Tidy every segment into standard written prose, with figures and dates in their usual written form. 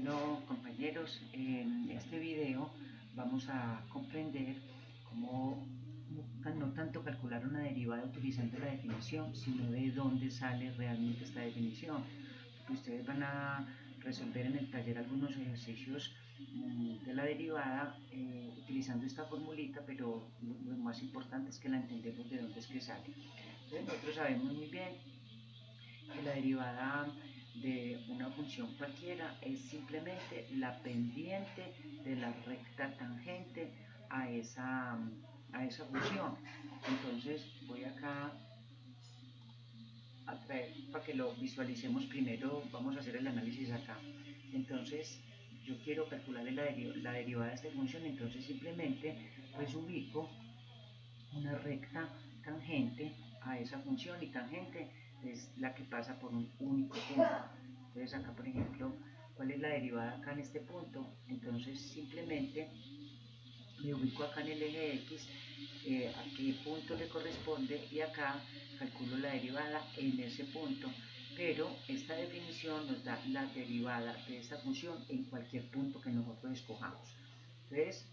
Bueno, compañeros, en este video vamos a comprender cómo no tanto calcular una derivada utilizando la definición, sino de dónde sale realmente esta definición. Porque ustedes van a resolver en el taller algunos ejercicios de la derivada utilizando esta formulita, pero lo más importante es que la entendemos de dónde es que sale. Entonces nosotros sabemos muy bien que la derivada de una función cualquiera es simplemente la pendiente de la recta tangente a esa función. Entonces voy acá a traer para que lo visualicemos primero, vamos a hacer el análisis acá. Entonces yo quiero calcular la derivada de esta función, entonces simplemente pues ubico una recta tangente a esa función, y tangente es la que pasa por un único punto. Entonces acá, por ejemplo, ¿cuál es la derivada acá en este punto? Entonces simplemente me ubico acá en el eje X, a qué punto le corresponde, y acá calculo la derivada en ese punto. Pero esta definición nos da la derivada de esta función en cualquier punto que nosotros escojamos. Entonces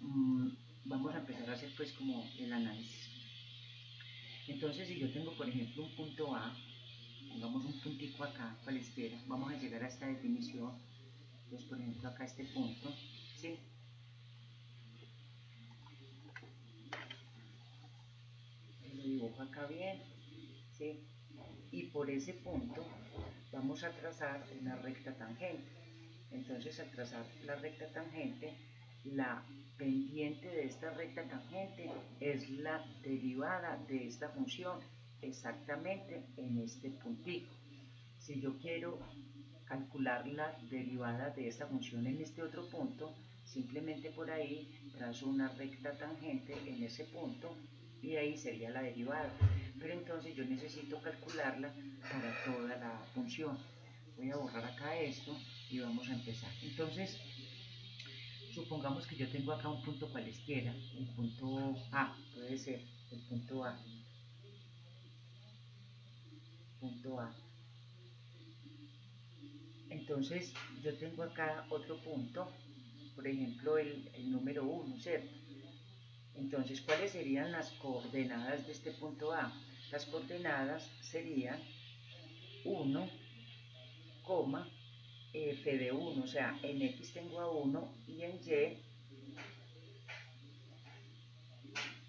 vamos a empezar a hacer pues como el análisis. Entonces, si yo tengo, por ejemplo, un punto A, pongamos un puntico acá cualesquiera, vamos a llegar a esta definición. Entonces, por ejemplo, acá este punto, ¿sí? Lo dibujo acá bien, ¿sí? Y por ese punto vamos a trazar una recta tangente. Entonces, al trazar la recta tangente, la pendiente de esta recta tangente es la derivada de esta función exactamente en este puntico. Si yo quiero calcular la derivada de esta función en este otro punto, simplemente por ahí trazo una recta tangente en ese punto y ahí sería la derivada. Pero entonces yo necesito calcularla para toda la función. Voy a borrar acá esto y vamos a empezar. Entonces, supongamos que yo tengo acá un punto cualesquiera, el punto A, puede ser el punto A, punto A. Entonces yo tengo acá otro punto, por ejemplo el número 1, ¿cierto? Entonces, ¿cuáles serían las coordenadas de este punto A? Las coordenadas serían 1, f de 1, o sea, en X tengo a 1 y en Y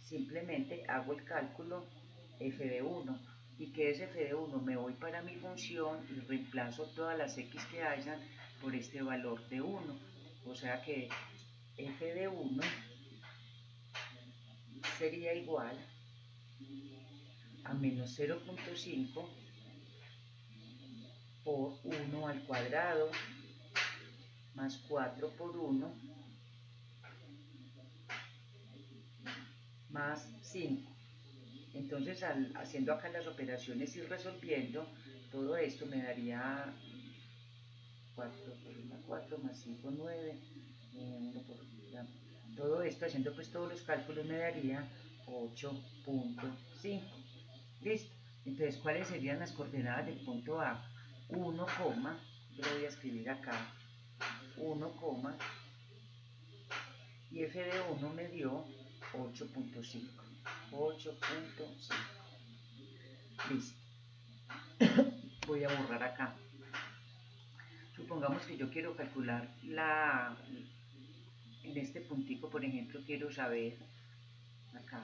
simplemente hago el cálculo f de 1. ¿Y qué es f de 1? Me voy para mi función y reemplazo todas las x que hayan por este valor de 1. O sea que f de 1 sería igual a menos 0.5 por 1 al cuadrado más 4 por 1 más 5. Entonces, haciendo acá las operaciones y resolviendo, todo esto me daría 4 por 1, 4 más 5, 9, 1 por, ya. Todo esto, haciendo pues todos los cálculos, me daría 8.5. Listo. Entonces, ¿cuáles serían las coordenadas del punto A? 1, yo lo voy a escribir acá, 1, y f de 1 me dio 8.5. 8.5. Listo. Voy a borrar acá. Supongamos que yo quiero calcular en este puntico, por ejemplo, quiero saber acá,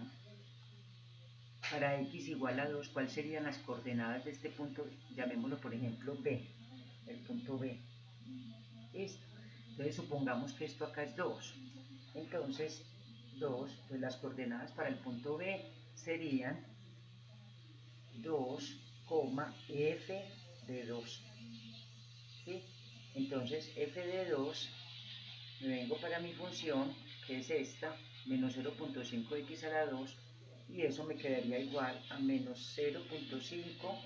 para x igual a 2, ¿cuáles serían las coordenadas de este punto? Llamémoslo, por ejemplo, B, el punto B. ¿Listo? Entonces, supongamos que esto acá es 2. Entonces, 2, pues las coordenadas para el punto B serían 2, f de 2. ¿Sí? Entonces, f de 2, me vengo para mi función, que es esta, menos 0.5x a la 2, y eso me quedaría igual a menos 0.5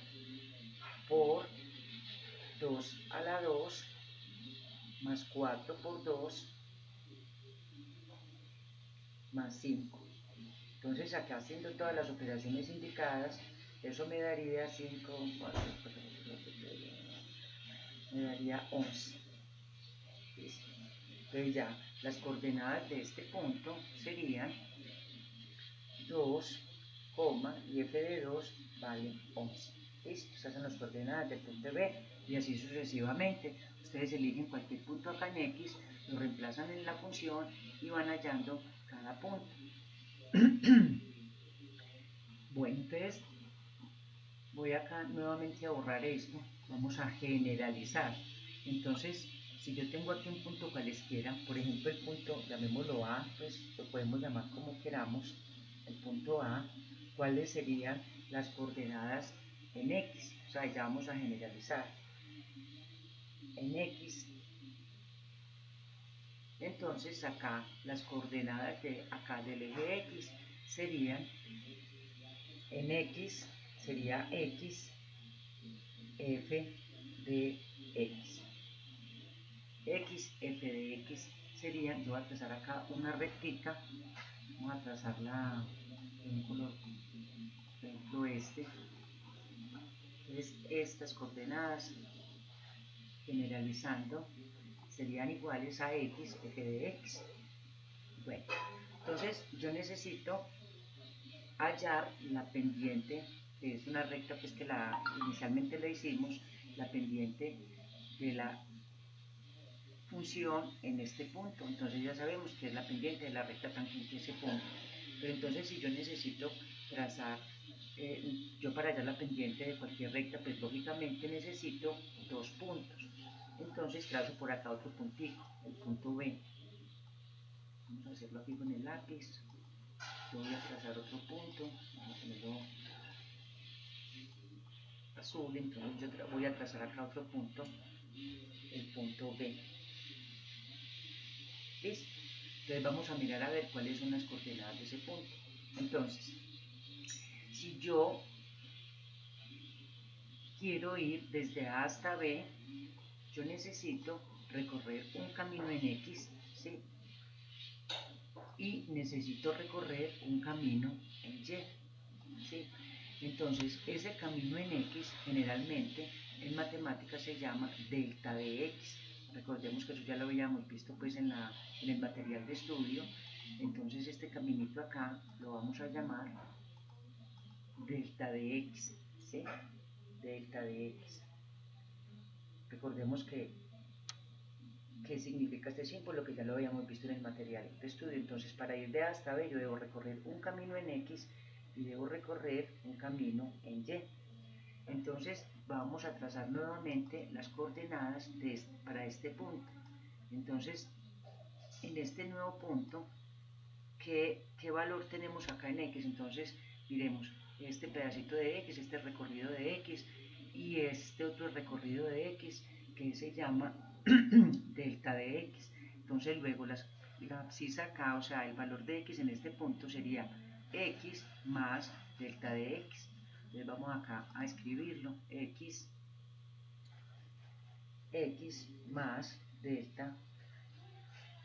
por 2 a la 2 más 4 por 2 más 5. Entonces acá, haciendo todas las operaciones indicadas, eso me daría 5, me daría 11. ¿Listo? Entonces ya las coordenadas de este punto serían 2, y f de 2 vale 11. ¿Listo? Estas son las coordenadas del punto B y así sucesivamente. Ustedes eligen cualquier punto acá en X, lo reemplazan en la función y van hallando cada punto. Bueno, entonces voy acá nuevamente a borrar esto. Vamos a generalizar. Entonces, si yo tengo aquí un punto cualesquiera, por ejemplo el punto, llamémoslo A, pues lo podemos llamar como queramos, el punto A, ¿cuáles serían las coordenadas en X? O sea, ya vamos a generalizar. En X, entonces acá las coordenadas de acá del eje X serían, en X sería X, F de X. X, F de X sería, yo voy a trazar acá una rectica, vamos a trazarla de un color, por ejemplo este. Entonces estas coordenadas, generalizando, serían iguales a X, F de X. Bueno, entonces yo necesito hallar la pendiente, que es una recta pues que inicialmente la hicimos, la pendiente de la función en este punto. Entonces ya sabemos que es la pendiente de la recta tangente a ese punto. Pero entonces si yo necesito trazar, yo para hallar la pendiente de cualquier recta, pues lógicamente necesito dos puntos. Entonces trazo por acá otro puntito, el punto B. Vamos a hacerlo aquí con el lápiz. Yo voy a trazar otro punto, vamos a ponerlo azul, entonces yo voy a trazar acá otro punto, el punto B. ¿Listo? Entonces vamos a mirar a ver cuáles son las coordenadas de ese punto. Entonces, si yo quiero ir desde A hasta B, yo necesito recorrer un camino en X, ¿sí? Y necesito recorrer un camino en Y, ¿sí? Entonces, ese camino en X generalmente en matemáticas se llama delta de X. Recordemos que eso ya lo habíamos visto pues en el material de estudio. Entonces este caminito acá lo vamos a llamar delta de X, ¿sí? Delta de X. Recordemos que qué significa este símbolo, que ya lo habíamos visto en el material de estudio. Entonces para ir de A hasta B yo debo recorrer un camino en X y debo recorrer un camino en Y. Entonces vamos a trazar nuevamente las coordenadas para este punto. Entonces en este nuevo punto, ¿qué valor tenemos acá en X? Entonces miremos este pedacito de X, este recorrido de X y este otro recorrido de X que se llama delta de X. Entonces luego la abscisa acá, o sea el valor de X en este punto sería X más delta de X. Entonces vamos acá a escribirlo, X más delta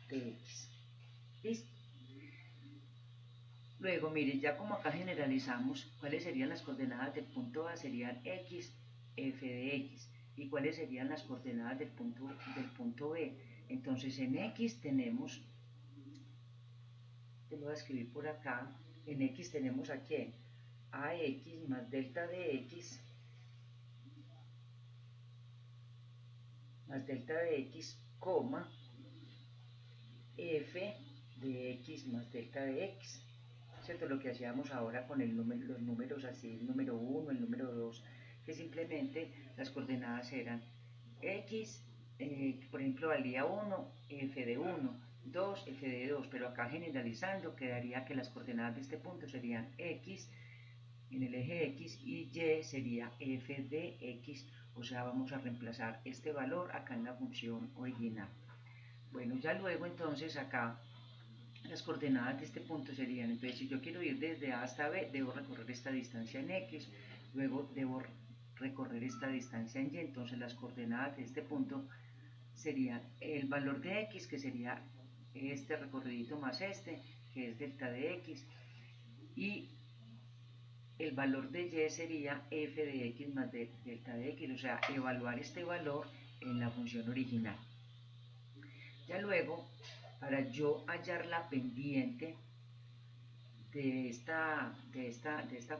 de X. ¿Listo? Luego, mire, ya como acá generalizamos, ¿cuáles serían las coordenadas del punto A? Serían X, F de X. ¿Y cuáles serían las coordenadas del punto B? Entonces en X tenemos, te lo voy a escribir por acá, en X tenemos a quién? AX más delta de X más delta de X, coma, F de X más delta de X. ¿Cierto? Lo que hacíamos ahora con los números así, el número 1, el número 2, que simplemente las coordenadas eran X, por ejemplo, valía 1, F de 1, 2, F de 2, pero acá generalizando quedaría que las coordenadas de este punto serían X en el eje X y Y sería F de X, o sea, vamos a reemplazar este valor acá en la función original. Bueno, ya luego entonces acá las coordenadas de este punto serían, entonces si yo quiero ir desde A hasta B, debo recorrer esta distancia en X, luego debo recorrer esta distancia en Y, entonces las coordenadas de este punto serían el valor de X, que sería este recorridito más este, que es delta de X, y el valor de Y sería F de X más delta de X, o sea, evaluar este valor en la función original. Ya luego, para yo hallar la pendiente de esta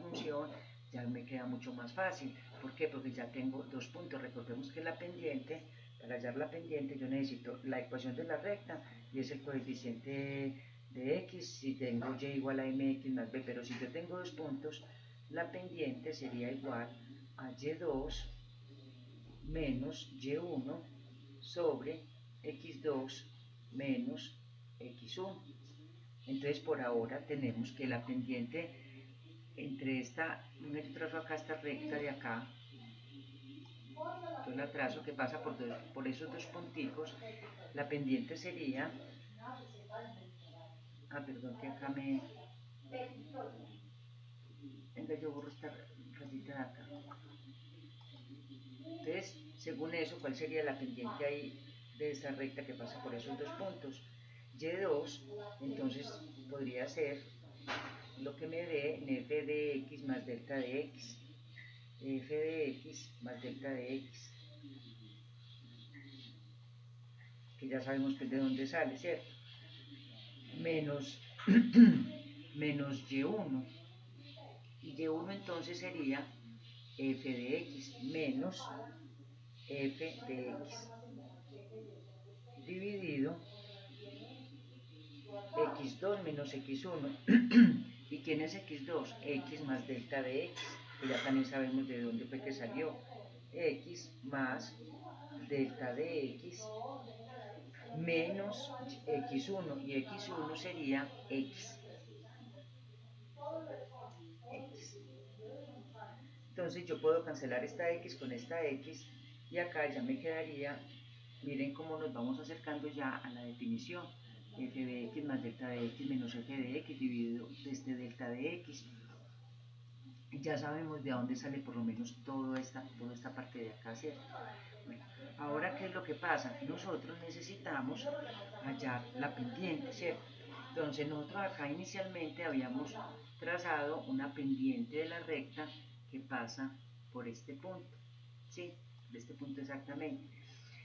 función, ya me queda mucho más fácil. ¿Por qué? Porque ya tengo dos puntos. Recordemos que la pendiente, para hallar la pendiente, yo necesito la ecuación de la recta y es el coeficiente de x. Si tengo y igual a mx más b, pero si yo tengo dos puntos, la pendiente sería igual a y2 menos y1 sobre x2 menos x1. Entonces por ahora tenemos que la pendiente entre esta, yo trazo acá esta recta de acá, yo la trazo que pasa por esos dos punticos, la pendiente sería, perdón que acá venga yo borro esta rayita de acá. Entonces, según eso, ¿cuál sería la pendiente ahí de esa recta que pasa por esos dos puntos? Y2, entonces podría ser lo que me dé en f de x más delta de x, f de x más delta de x, que ya sabemos que es de dónde sale, ¿cierto? Menos, menos y1, y y1 entonces sería f de x menos f de x dividido x2 menos x1. ¿Y quién es x2? X más delta de x, que ya también sabemos de dónde fue que salió. X más delta de x menos x1, y x1 sería x. Entonces yo puedo cancelar esta x con esta x y acá ya me quedaría, miren cómo nos vamos acercando ya a la definición, f de x más delta de x menos f de x dividido desde delta de x. Ya sabemos de dónde sale por lo menos toda esta parte de acá, ¿cierto? Bueno, ahora, ¿qué es lo que pasa? Nosotros necesitamos hallar la pendiente, ¿cierto? Entonces nosotros acá inicialmente habíamos trazado una pendiente de la recta que pasa por este punto, ¿sí? De este punto exactamente.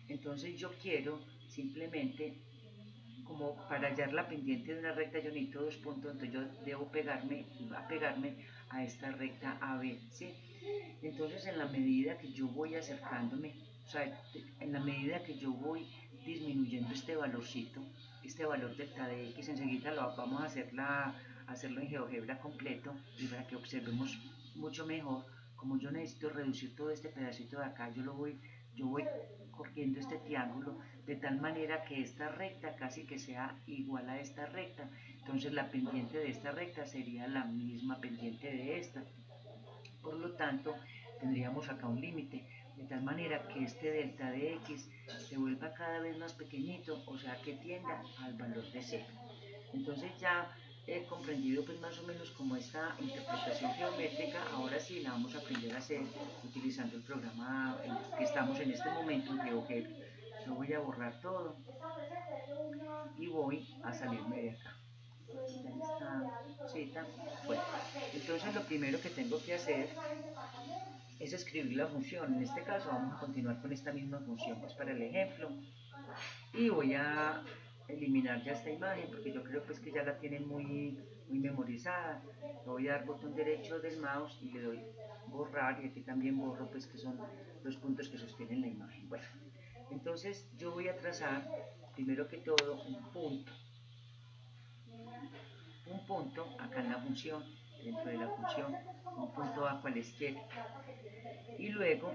Entonces yo quiero simplemente, como para hallar la pendiente de una recta, yo necesito dos puntos, entonces yo debo pegarme a esta recta AB, ¿sí? Entonces en la medida que yo voy acercándome, o sea, en la medida que yo voy disminuyendo este valorcito, este valor delta de x, enseguida vamos a hacerlo en GeoGebra completo, y para que observemos mucho mejor, como yo necesito reducir todo este pedacito de acá, yo voy corriendo este triángulo de tal manera que esta recta casi que sea igual a esta recta. Entonces la pendiente de esta recta sería la misma pendiente de esta. Por lo tanto, tendríamos acá un límite, de tal manera que este delta de x se vuelva cada vez más pequeñito, o sea que tienda al valor de 0. Entonces ya he comprendido pues más o menos como esta interpretación geométrica, ahora sí la vamos a aprender a hacer utilizando el programa en el que estamos en este momento, en GeoGebra. Yo voy a borrar todo y voy a salirme de acá. Ya está, sí, está. Bueno, entonces lo primero que tengo que hacer es escribir la función. En este caso vamos a continuar con esta misma función pues para el ejemplo, y voy a eliminar ya esta imagen porque yo creo pues que ya la tienen muy memorizada. Le voy a dar botón derecho del mouse y le doy borrar, y aquí también borro pues que son los puntos que sostienen la imagen. Bueno, entonces yo voy a trazar primero que todo un punto acá en la función, dentro de la función, un punto bajo a la izquierda, y luego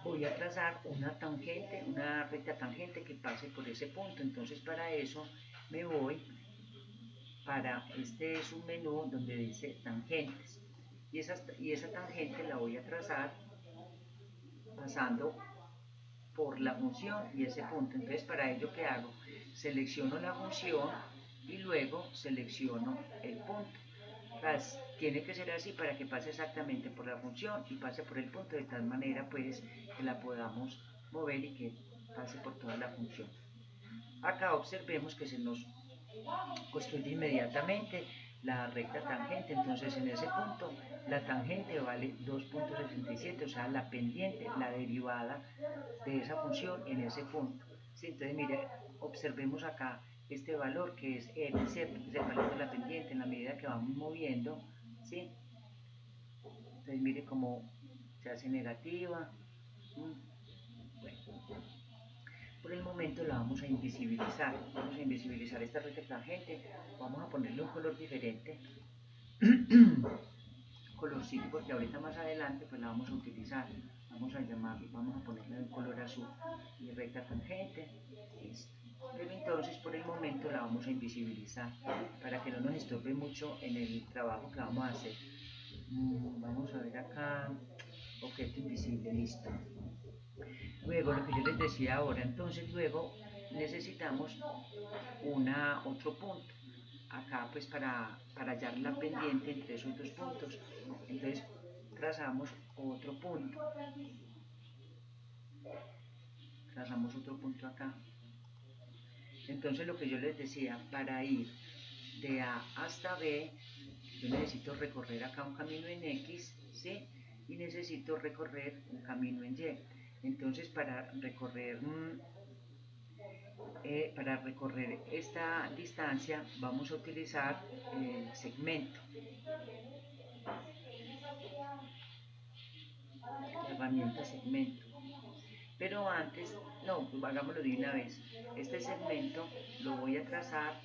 voy a trazar una tangente, una recta tangente que pase por ese punto. Entonces para eso me voy para, este es un menú donde dice tangentes, y esa tangente la voy a trazar pasando por la función y ese punto. Entonces para ello, ¿qué hago? Selecciono la función y luego selecciono el punto. Pues, tiene que ser así para que pase exactamente por la función y pase por el punto, de tal manera pues que la podamos mover y que pase por toda la función. Acá observemos que se nos construye inmediatamente la recta tangente. Entonces en ese punto la tangente vale 2.67, o sea la pendiente, la derivada de esa función en ese punto ¿sí? Entonces, mire, observemos acá este valor que es L, ¿cierto? Que es el valor de la pendiente en la medida que vamos moviendo, ¿sí? Entonces, mire cómo se hace negativa. Bueno, por el momento la vamos a invisibilizar. Vamos a invisibilizar esta recta tangente. Vamos a ponerle un color diferente. Colorcito, porque ahorita más adelante pues la vamos a utilizar. Vamos a llamarlo, vamos a ponerle un color azul. Y recta tangente. Listo. Pero entonces por el momento la vamos a invisibilizar para que no nos estorbe mucho en el trabajo que vamos a hacer. Vamos a ver acá, objeto invisible, listo. Luego lo que yo les decía ahora, entonces luego necesitamos otro punto acá pues para hallar la pendiente entre esos dos puntos. Entonces trazamos otro punto acá. Entonces lo que yo les decía, para ir de A hasta B, yo necesito recorrer acá un camino en X, ¿sí? Y necesito recorrer un camino en Y. Entonces para recorrer esta distancia vamos a utilizar el segmento, la herramienta segmento. Pero antes, no, pues hagámoslo de una vez. Este segmento lo voy a trazar,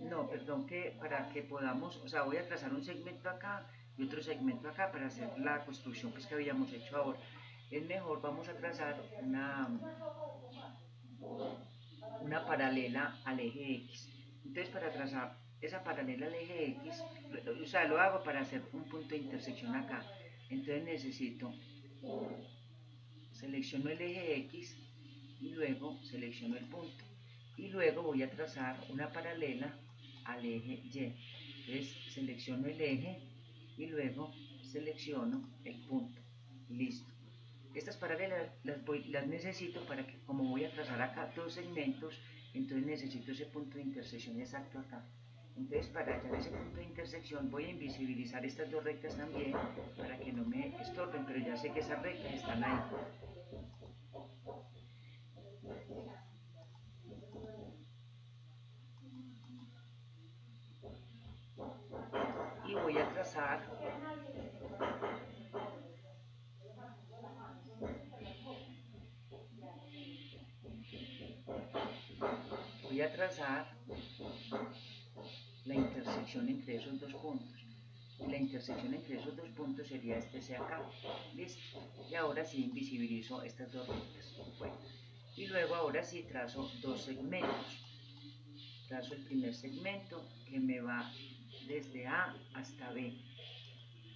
no, perdón, que para que podamos, o sea, voy a trazar un segmento acá y otro segmento acá para hacer la construcción pues, que habíamos hecho ahora. Es mejor, vamos a trazar una paralela al eje X. Entonces, para trazar esa paralela al eje X, o sea, lo hago para hacer un punto de intersección acá. Entonces necesito, selecciono el eje X y luego selecciono el punto. Y luego voy a trazar una paralela al eje Y. Entonces selecciono el eje y luego selecciono el punto. Listo. Estas paralelas las necesito para que, como voy a trazar acá dos segmentos, entonces necesito ese punto de intersección exacto acá. Entonces, para hallar ese punto de intersección voy a invisibilizar estas dos rectas también para que no me estorben, pero ya sé que esas rectas están ahí. Y voy a trazar la intersección entre esos dos puntos. Y la intersección entre esos dos puntos sería este C acá. ¿Listo? Y ahora sí invisibilizo estas dos rectas. Bueno, y luego ahora sí trazo dos segmentos. Trazo el primer segmento que me va desde A hasta B.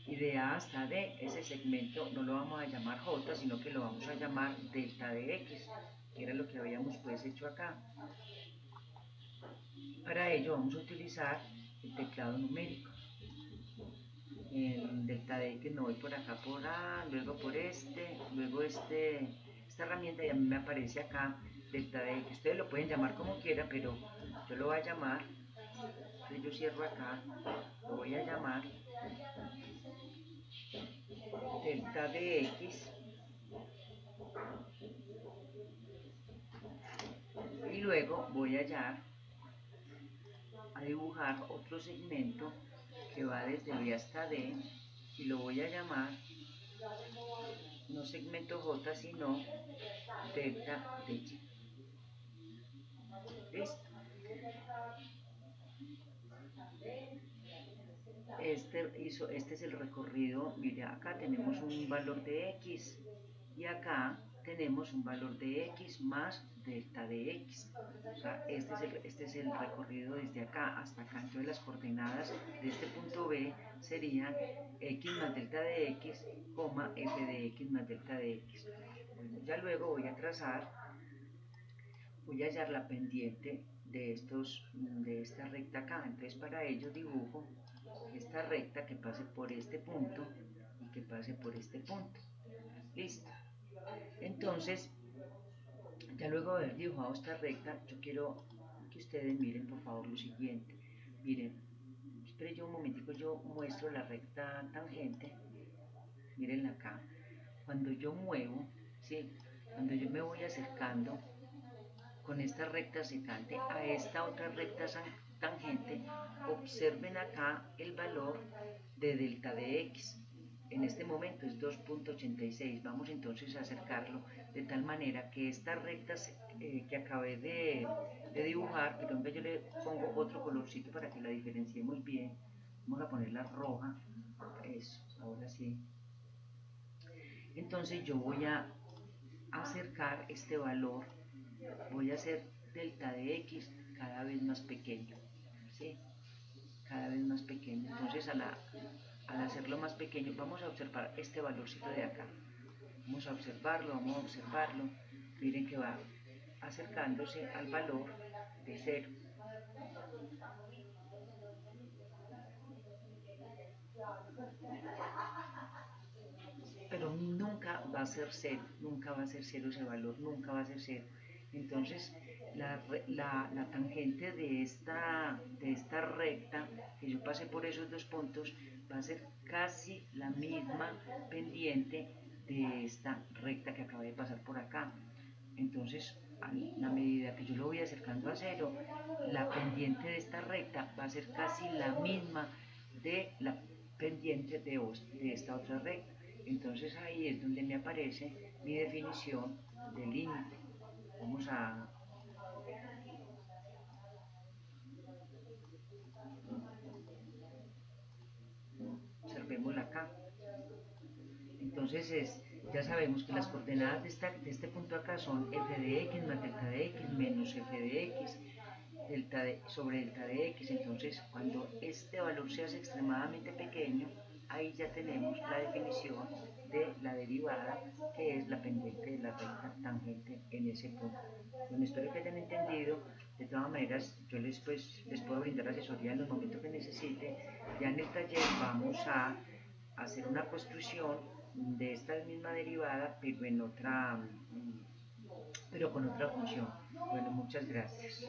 Y de A hasta D, ese segmento no lo vamos a llamar J, sino que lo vamos a llamar delta de X, que era lo que habíamos pues hecho acá. Para ello vamos a utilizar el teclado numérico. El delta de X me voy por acá por A, luego por luego esta herramienta y a mí me aparece acá delta de X. Ustedes lo pueden llamar como quieran, pero yo lo voy a llamar, entonces yo cierro acá, lo voy a llamar delta de X y luego voy a dibujar otro segmento que va desde B hasta D y lo voy a llamar no segmento J sino delta de Y. ¿Listo? Este es el recorrido, mire acá tenemos un valor de X y acá tenemos un valor de X más delta de X. O sea, este es el recorrido desde acá hasta acá. Entonces las coordenadas de este punto B serían X más delta de X, f de X más delta de X. Bueno, ya luego voy a hallar la pendiente de esta recta acá. Entonces para ello dibujo esta recta que pase por este punto y que pase por este punto. Listo. Entonces, ya luego de haber dibujado esta recta, yo quiero que ustedes miren por favor lo siguiente. Miren, esperen yo un momentico, yo muestro la recta tangente. Mirenla acá. Cuando yo muevo, ¿sí? Cuando yo me voy acercando con esta recta secante a esta otra recta tangente, observen acá el valor de delta de x. En este momento es 2.86. Vamos entonces a acercarlo de tal manera que esta recta que acabé de dibujar, que yo le pongo otro colorcito para que la diferenciemos bien. Vamos a ponerla roja. Eso, ahora sí. Entonces yo voy a acercar este valor, voy a hacer delta de x cada vez más pequeño, ¿sí? Cada vez más pequeño. Entonces al hacerlo más pequeño vamos a observar este valorcito de acá. Vamos a observarlo, vamos a observarlo. Miren que va acercándose al valor de 0. Pero nunca va a ser 0, nunca va a ser 0 ese valor, nunca va a ser 0. Entonces, la tangente de esta recta, que yo pasé por esos dos puntos, va a ser casi la misma pendiente de esta recta que acabé de pasar por acá. Entonces, a la medida que yo lo voy acercando a 0, la pendiente de esta recta va a ser casi la misma de la pendiente de esta otra recta. Entonces ahí es donde me aparece mi definición de límite. Vamos a observémosla acá. Entonces ya sabemos que las coordenadas de este punto acá son f de x más delta de x menos f de x sobre delta de x. Entonces cuando este valor se hace extremadamente pequeño, ahí ya tenemos la definición de la derivada, que es la pendiente de la recta tangente en ese punto. Bueno, espero que hayan entendido. De todas maneras, yo les puedo brindar asesoría en los momentos que necesite. Ya en el taller vamos a hacer una construcción de esta misma derivada, pero en otra, pero con otra función. Bueno, muchas gracias.